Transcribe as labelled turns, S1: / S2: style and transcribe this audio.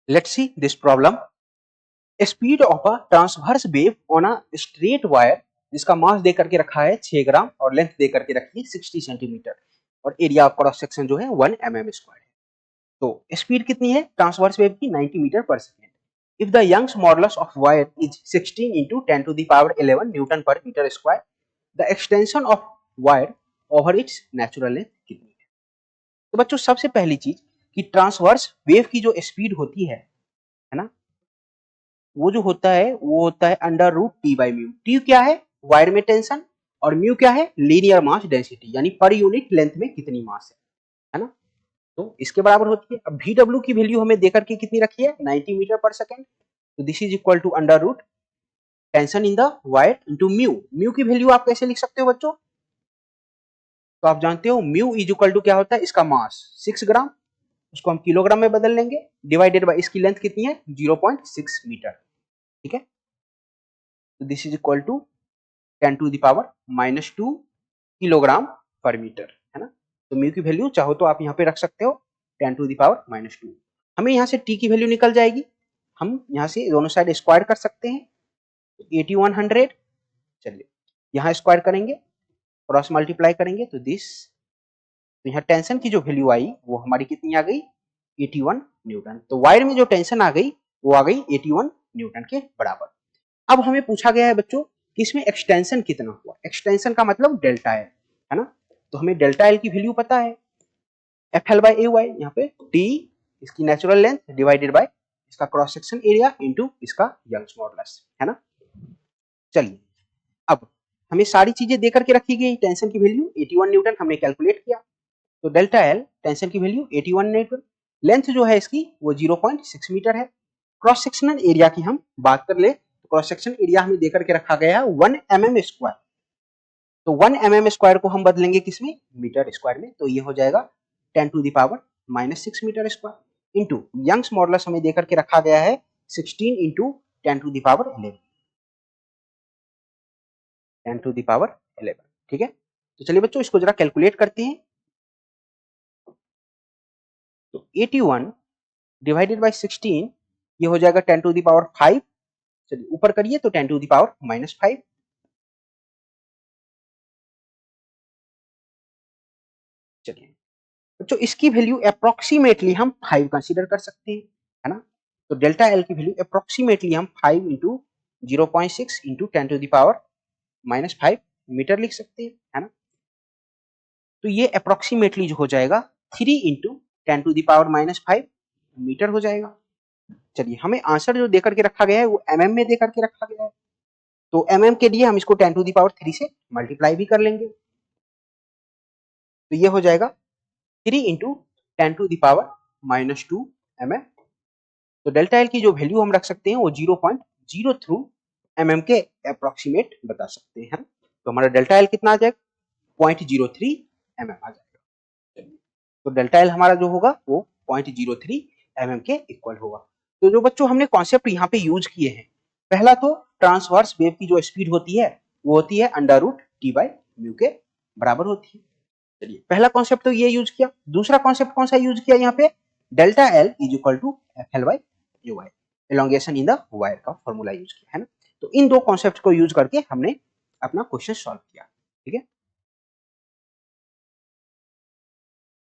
S1: Let's see this problem. Speed of a transverse wave on a straight wire जिसका मास दे करके रखा है 6 ग्राम और लेंथ दे करके रखी है 60 सेंटीमीटर और एरिया ऑफ क्रॉस सेक्शन जो है 1 mm² है। तो स्पीड कितनी है ट्रांसवर्स वेव की 90 metre per second. If the Young's modulus of wire is 16 into 10 to the power 11 newton per metre square, the extension of wire over its natural length कितनी है। तो बच्चों सबसे पहली चीज कि ट्रांसवर्स वेव की जो स्पीड होती है ना, वो जो होता है वो होता है under root T by mu. T क्या है वायर में टेंशन और म्यू क्या है लीनियर मास डेंसिटी यानी पर यूनिट लेंथ में कितनी मास है ना। तो इसके बराबर होती है। अब VW की वैल्यू हमें देकर के कितनी रखी है 90 मीटर पर सेकेंड। तो this is equal to under root tension in the wire into mu. Mu की वैल्यू आप कैसे लिख सकते हो बच्चों, तो आप जानते हो म्यू इज इक्वल टू क्या होता है इसका मास 6 ग्राम, उसको हम किलोग्राम में बदल लेंगे डिवाइडेड बाय इसकी लेंथ कितनी है 0.6 मीटर। ठीक है, तो this is equal to 10 to the power -2 kilogram per metre है ना। तो म्यू की वैल्यू चाहो तो आप यहाँ पे रख सकते हो 10 to the power -2। हमें यहाँ से टी की वैल्यू निकल जाएगी, हम यहाँ से दोनों साइड स्क्वायर कर सकते हैं। 8100 चलिए यहाँ स्क्वायर करेंगे क्रॉस मल्टीप्लाई करेंगे तो दिस, तो यहाँ टेंशन की जो वैल्यू आई वो हमारी कितनी आ गई 81 न्यूटन। तो वायर में जो टेंशन आ गई वो आ गई 81 न्यूटन के बराबर। अब हमें पूछा गया है बच्चों कि इसमें एक्सटेंशन कितना हुआ। एक्सटेंशन का मतलब डेल्टा एल है ना, तो हमें डेल्टा एल की वैल्यू पता है F L by A Y, यहाँ पे टी इसकी नेचुरल लेंथ डिवाइडेड बाय इसका क्रॉस सेक्शन एरिया इनटू इसका यंग्स मॉडुलस है ना। चलिए अब हमें सारी चीजें देकर के रखी गई, टेंशन की वैल्यू 81 न्यूटन हमने कैलकुलेट किया, तो डेल्टा एल टेंशन की वैल्यू 81 न्यूटन, लेंथ जो है इसकी वो 0.6 मीटर है। क्रॉस सेक्शनल एरिया की हम बात कर ले तो क्रॉस सेक्शन एरिया हमें देकर के रखा गया है 1 mm²। तो 1 mm² को हम बदलेंगे किसमें मीटर स्क्वायर में, तो ये हो जाएगा 10 to the power -6 metre square into Young's modulus हमें देकर के रखा गया है 16 into 10 to the power 11 10 to the power 11। ठीक है, तो चलिए बच्चों इसको जरा कैलकुलेट करते हैं। तो 81 डिवाइडेड बाय 16 ये हो जाएगा 10 to the power 5। चलिए ऊपर करिए तो 10 to the power -5। चलिए बच्चों इसकी वैल्यू अप्रोक्सीमेटली हम 5 कंसीडर कर सकते हैं है ना। तो डेल्टा एल की वैल्यू अप्रोक्सीमेटली हम 5 into 0.6 into 10 to the power -5 metre लिख सकते हैं है ना। तो ये अप्रोक्सीमेटली जो हो जाएगा 3 into 10 to the power -5 metre हो जाएगा। चलिए हमें आंसर जो देकर के रखा गया है वो mm में देकर के रखा गया है, तो mm के लिए हम इसको 10 to the power 3 से मल्टीप्लाई भी कर लेंगे, तो ये हो जाएगा 3 into 10 to the power -2 mm। तो डेल्टा एल की जो वैल्यू हम रख सकते हैं वो 0.03 mm के अप्रोक्सीमेट बता सकते हैं। तो हमारा डेल्टा एल कितना आ जाएगा 0.03 mm आ जाएगा। तो डेल्टा एल हमारा जो होगा वो 0.03 mm के इक्वल होगा। तो जो बच्चों हमने कॉन्सेप्ट यहाँ पे यूज किए हैं, पहला तो ट्रांसवर्स वेव की जो स्पीड होती है वो होती है under root T by mu के बराबर होती है। चलिए पहला कॉन्सेप्ट तो ये यूज किया। दूसरा कॉन्सेप्ट कौन सा यूज किया यहाँ पे delta L is equal to F L by U Y, elongation in the wire का फॉर्मूला यूज किया है ना। तो इन दो कॉन्सेप्ट को यूज करके हमने अपना क्वेश्चन सॉल्व किया। ठीक है।